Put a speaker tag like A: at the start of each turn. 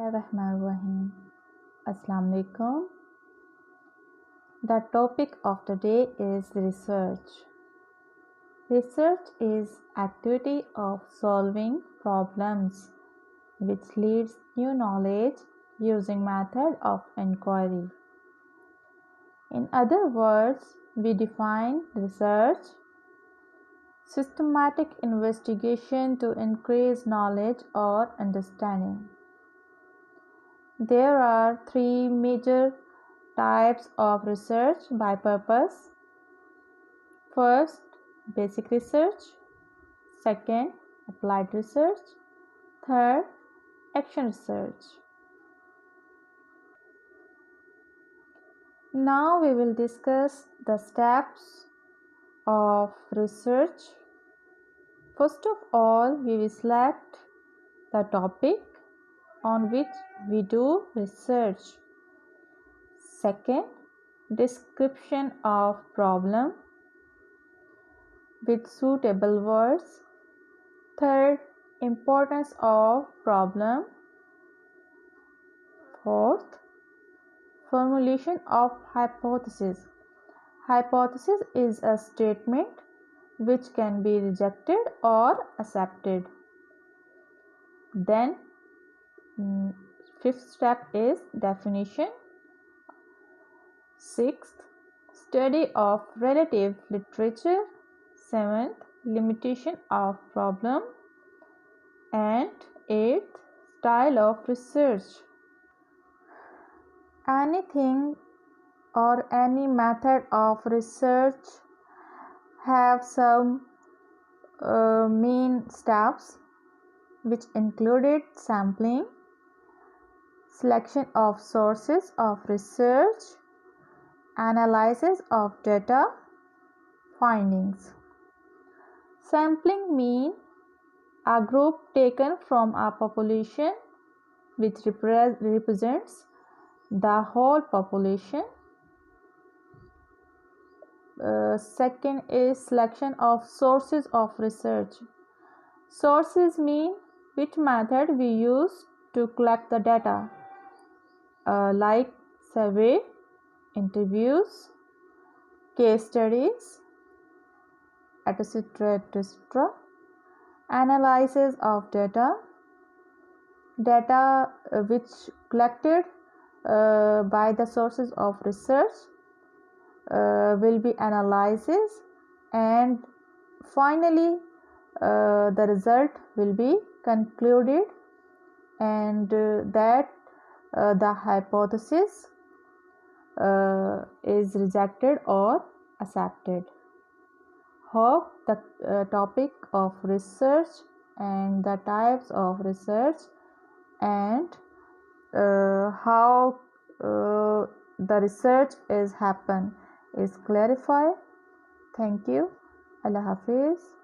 A: Bismillahirrahmanirrahim. Assalamu alaikum. The topic of the day is research. Research is activity of solving problems which leads new knowledge using method of inquiry. In other words, we define research systematic investigation to increase knowledge or understanding. There are three major types of research by purpose. First, basic research. Second, applied research. Third, action research. Now we will discuss the steps of research. First of all, we will select the topic on which we do research. Second, description of problem with suitable words. Third, importance of problem. Fourth, formulation of hypothesis. Hypothesis is a statement which can be rejected or accepted. Then, fifth step is definition. Sixth, study of relative literature. Seventh, limitation of problem. And eighth, style of research. Anything or any method of research have some main steps which included sampling, selection of sources of research, analysis of data, findings. Sampling means a group taken from a population which represents the whole population. Second is selection of sources of research. Sources mean which method we use to collect the data, like survey, interviews, case studies, etc. etc. Analysis of data which collected by the sources of research will be analysis, and finally the result will be concluded, and that the hypothesis is rejected or accepted. Hope the topic of research and the types of research and how the research is happen is clarified. Thank you. Allah Hafiz.